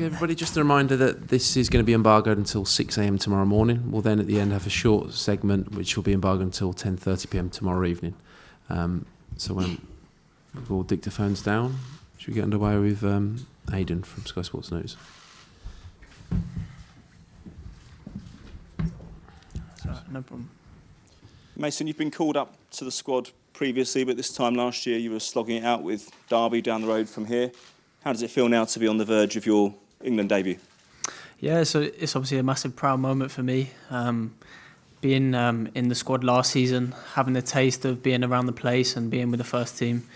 everybody. Just a reminder that this is going to be embargoed until 6 a.m. tomorrow morning. We'll then at the end have a short segment which will be embargoed until 10:30 p.m. tomorrow evening. So when we've all dictaphones down, should we get underway with Aidan from Sky Sports News? No problem. Mason, you've been called up to the squad previously, but this time last year you were slogging it out with Derby down the road from here. How does it feel now to be on the verge of your England debut? Yeah, so it's obviously a massive proud moment for me. Being in the squad last season, having the taste of being around the place and being with the first team,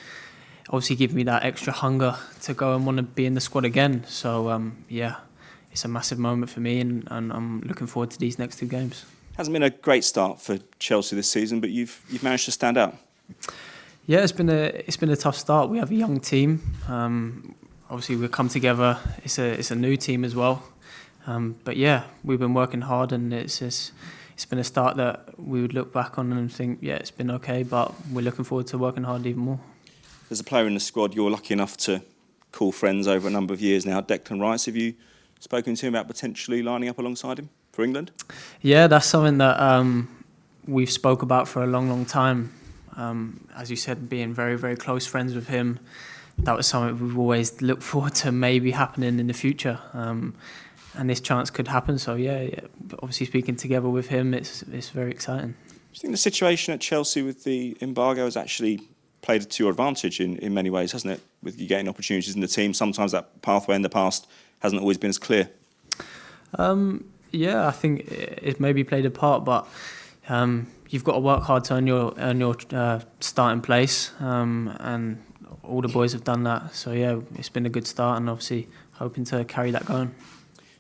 obviously gave me that extra hunger to go and want to be in the squad again. So yeah, it's a massive moment for me, and I'm looking forward to these next 2 games. Hasn't been a great start for Chelsea this season, but you've managed to stand out. Yeah, it's been a tough start. We have a young team. Obviously, we've come together. It's a new team as well. But yeah, we've been working hard, and it's been a start that we would look back on and think, yeah, it's been okay, but we're looking forward to working hard even more. There's a player in the squad you're lucky enough to call friends over a number of years now, Declan Rice. Have you spoken to him about potentially lining up alongside him for England? Yeah, that's something that we've spoke about for a long, long time. As you said, being very, very close friends with him, that was something we've always looked forward to maybe happening in the future. And this chance could happen. So yeah, obviously speaking together with him, it's very exciting. Do you think the situation at Chelsea with the embargo has actually played to your advantage in many ways, hasn't it? With you getting opportunities in the team, sometimes that pathway in the past hasn't always been as clear. Yeah, I think it maybe played a part, but you've got to work hard to earn your starting place, and all the boys have done that. So yeah, it's been a good start, and obviously hoping to carry that going.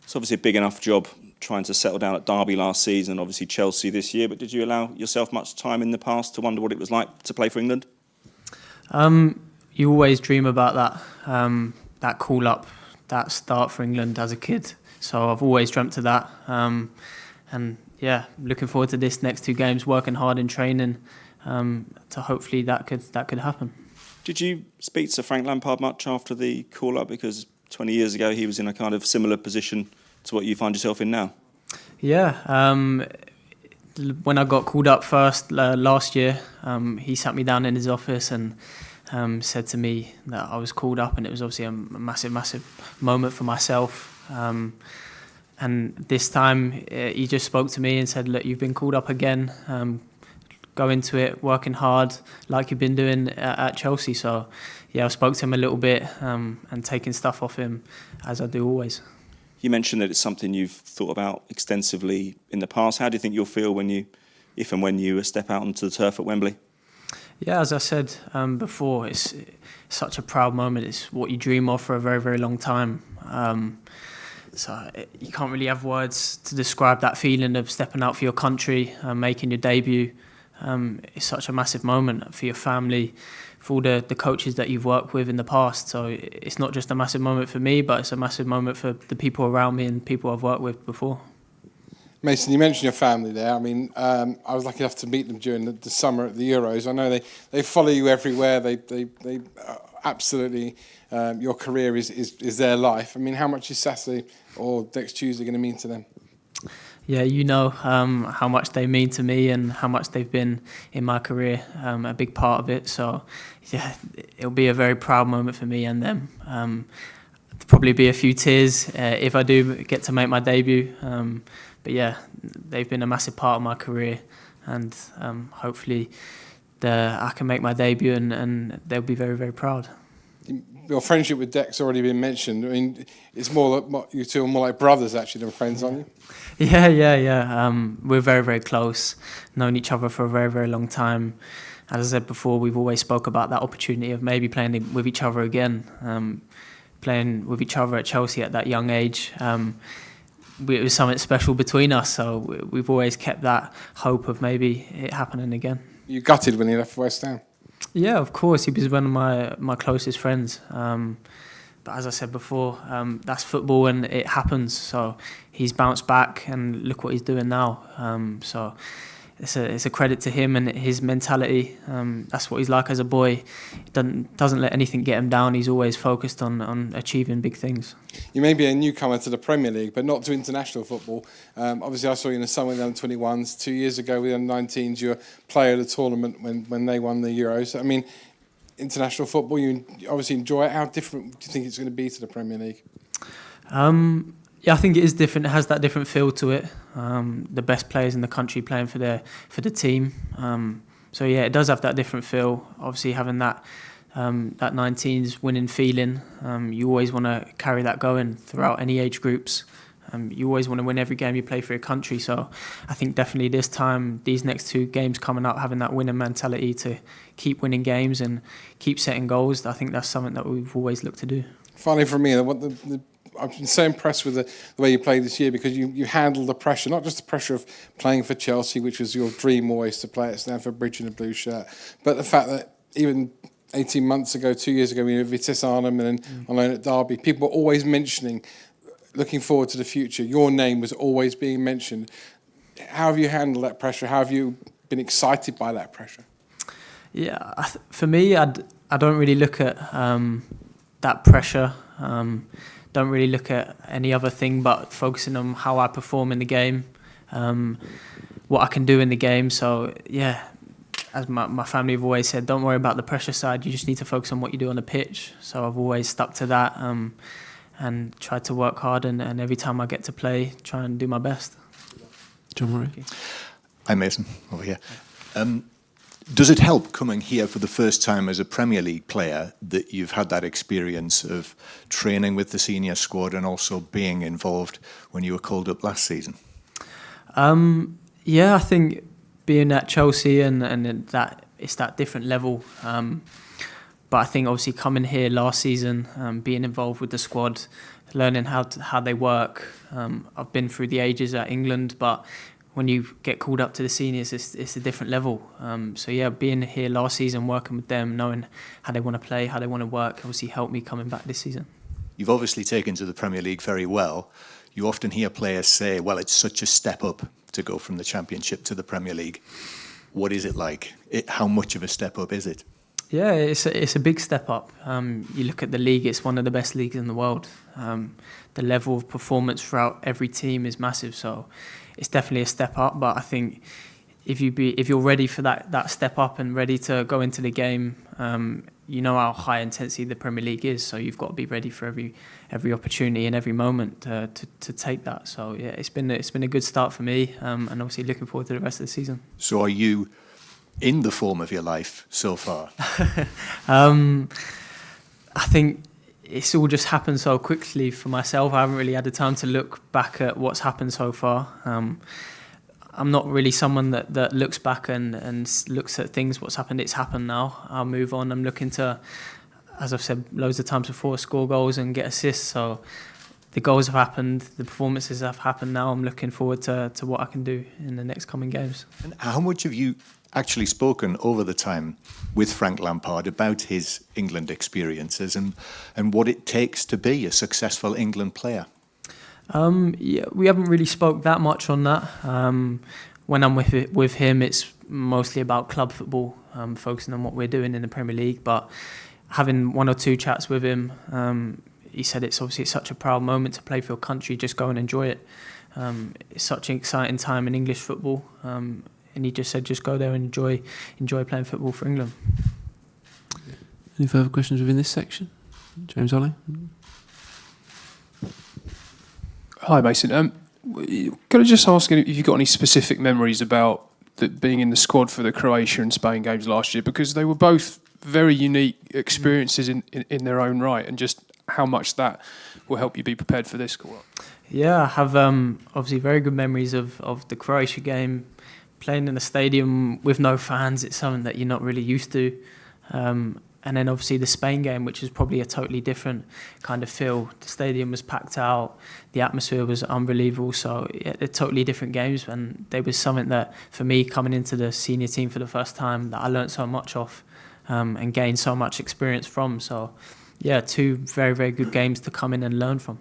It's obviously a big enough job trying to settle down at Derby last season, obviously Chelsea this year, but did you allow yourself much time in the past to wonder what it was like to play for England? You always dream about that call up, that start for England as a kid. So I've always dreamt of that. And yeah, looking forward to this next 2 games, working hard in training to hopefully that could happen. Did you speak to Frank Lampard much after the call up? Because 20 years ago he was in a kind of similar position to what you find yourself in now. Yeah, when I got called up first last year, he sat me down in his office and said to me that I was called up, and it was obviously a massive, massive moment for myself. And this time he just spoke to me and said, look, you've been called up again. Go into it, working hard like you've been doing at Chelsea. So yeah, I spoke to him a little bit and taking stuff off him as I do always. You mentioned that it's something you've thought about extensively in the past. How do you think you'll feel if and when you step out onto the turf at Wembley? Yeah, as I said before, it's such a proud moment. It's what you dream of for a very, very long time. So you can't really have words to describe that feeling of stepping out for your country, making your debut. It's such a massive moment for your family, for all the coaches that you've worked with in the past. So it's not just a massive moment for me, but it's a massive moment for the people around me and people I've worked with before. Mason, you mentioned your family there. I mean, I was lucky enough to meet them during the summer at the Euros. I know they follow you everywhere. They absolutely, your career is their life. I mean, how much is Saturday or next Tuesday going to mean to them? Yeah, you know how much they mean to me and how much they've been in my career, a big part of it. So, yeah, it'll be a very proud moment for me and them. There'll probably be a few tears if I do get to make my debut. But yeah, they've been a massive part of my career, and hopefully I can make my debut and they'll be very, very proud. Your friendship with Dec's already been mentioned. I mean, it's you two are more like brothers actually than friends, aren't you? Yeah. We're very, very close. Known each other for a very, very long time. As I said before, we've always spoke about that opportunity of maybe playing with each other again. Playing with each other at Chelsea at that young age. It was something special between us, so we've always kept that hope of maybe it happening again. You gutted when he left West Ham? Yeah, of course. He was one of my closest friends. But as I said before, that's football and it happens. So he's bounced back and look what he's doing now. So it's a credit to him and his mentality. That's what he's like as a boy. He doesn't let anything get him down. He's always focused on achieving big things. You may be a newcomer to the Premier League, but not to international football. Obviously, I saw you in the summer with the under-21s. 2 years ago with the under-19s, you were player of the tournament when they won the Euros. I mean, international football, you obviously enjoy it. How different do you think it's going to be to the Premier League? Yeah, I think it is different. It has that different feel to it. The best players in the country playing for the team. So yeah, it does have that different feel. Obviously, having that 19s winning feeling, you always want to carry that going throughout any age groups. You always want to win every game you play for your country. So I think definitely this time, these next 2 games coming up, having that winning mentality to keep winning games and keep setting goals, I think that's something that we've always looked to do. Finally, for me, I've been so impressed with the way you played this year, because you handled the pressure, not just the pressure of playing for Chelsea, which was your dream always to play at Stamford Bridge in a blue shirt, but the fact that even 18 months ago, 2 years ago, we were Vitesse Arnhem and then on loan at Derby, people were always mentioning, looking forward to the future, your name was always being mentioned. How have you handled that pressure? How have you been excited by that pressure? Yeah, for me, I don't really look at that pressure. Don't really look at any other thing but focusing on how I perform in the game, what I can do in the game. So yeah, as my family have always said, don't worry about the pressure side. You just need to focus on what you do on the pitch. So I've always stuck to that and tried to work hard. And every time I get to play, try and do my best. John Murray. I'm Mason over here. Does it help coming here for the first time as a Premier League player that you've had that experience of training with the senior squad and also being involved when you were called up last season? Yeah, I think being at Chelsea and that it's that different level. But I think obviously coming here last season, being involved with the squad, learning how they work. I've been through the ages at England, but when you get called up to the seniors, it's a different level. So yeah, being here last season, working with them, knowing how they want to play, how they want to work, obviously helped me coming back this season. You've obviously taken to the Premier League very well. You often hear players say, well, it's such a step up to go from the Championship to the Premier League. What is it like? How much of a step up is it? Yeah, it's a big step up. You look at the league; it's one of the best leagues in the world. The level of performance throughout every team is massive, so it's definitely a step up. But I think if you're ready for that step up and ready to go into the game, you know how high intensity the Premier League is. So you've got to be ready for every opportunity and every moment to take that. So yeah, it's been a good start for me, and obviously looking forward to the rest of the season. So are you in the form of your life so far? I think it's all just happened so quickly for myself. I haven't really had the time to look back at what's happened so far. I'm not really someone that looks back and looks at things, what's happened, it's happened now. I'll move on. I'm looking to, as I've said loads of times before, score goals and get assists. So the goals have happened, the performances have happened now. I'm looking forward to what I can do in the next coming games. And how much have you actually spoken over the time with Frank Lampard about his England experiences and what it takes to be a successful England player? Yeah, we haven't really spoke that much on that. When I'm with him, it's mostly about club football, focusing on what we're doing in the Premier League. But having one or two chats with him, he said it's such a proud moment to play for your country. Just go and enjoy it. It's such an exciting time in English football. And he just said, just go there and enjoy playing football for England. Any further questions within this section? James Ollie? Hi, Mason. Could I just ask if you've got any specific memories about being in the squad for the Croatia and Spain games last year? Because they were both very unique experiences in their own right, and just how much that will help you be prepared for this call-up. Yeah, I have obviously very good memories of the Croatia game. Playing in a stadium with no fans, it's something that you're not really used to. And then obviously the Spain game, which is probably a totally different kind of feel. The stadium was packed out, the atmosphere was unbelievable. So yeah, they're totally different games, and they was something that, for me, coming into the senior team for the first time, that I learned so much of and gained so much experience from. So yeah, two very, very good games to come in and learn from.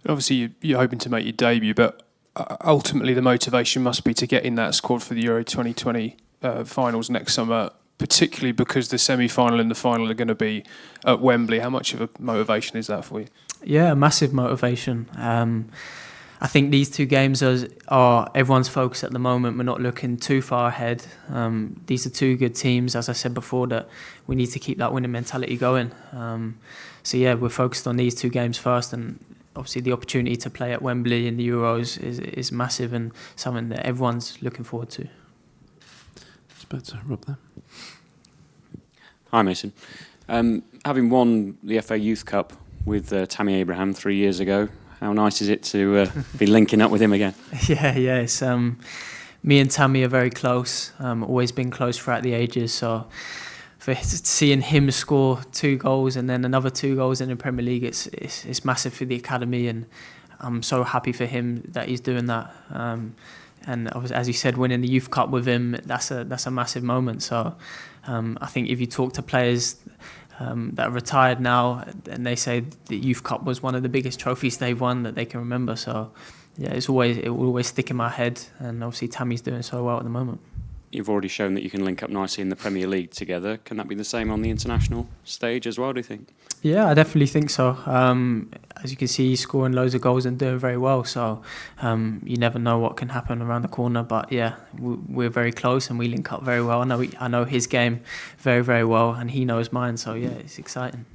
Obviously, you're hoping to make your debut, but ultimately the motivation must be to get in that squad for the Euro 2020 finals next summer, particularly because the semi-final and the final are going to be at Wembley. How much of a motivation is that for you? Yeah, massive motivation. I think these two games are everyone's focus at the moment. We're not looking too far ahead. These are two good teams, as I said before, that we need to keep that winning mentality going. So yeah, we're focused on these two games first, and obviously the opportunity to play at Wembley in the Euros is massive and something that everyone's looking forward to. Just about to Rob there. Hi, Mason. Having won the FA Youth Cup with Tammy Abraham 3 years ago, how nice is it to be linking up with him again? Yeah. It's, me and Tammy are very close. Always been close throughout the ages. So for seeing him score 2 goals and then another 2 goals in the Premier League, it's massive for the academy, and I'm so happy for him that he's doing that. And as you said, winning the Youth Cup with him, that's a massive moment. So I think if you talk to players that are retired now, and they say the Youth Cup was one of the biggest trophies they've won that they can remember. So yeah, it will always stick in my head, and obviously Tammy's doing so well at the moment. You've already shown that you can link up nicely in the Premier League together. Can that be the same on the international stage as well, do you think? Yeah, I definitely think so. As you can see, he's scoring loads of goals and doing very well. So you never know what can happen around the corner. But yeah, we're very close and we link up very well. I know his game very, very well, and he knows mine. So yeah, it's exciting.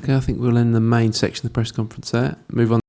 Okay, I think we'll end the main section of the press conference there. Move on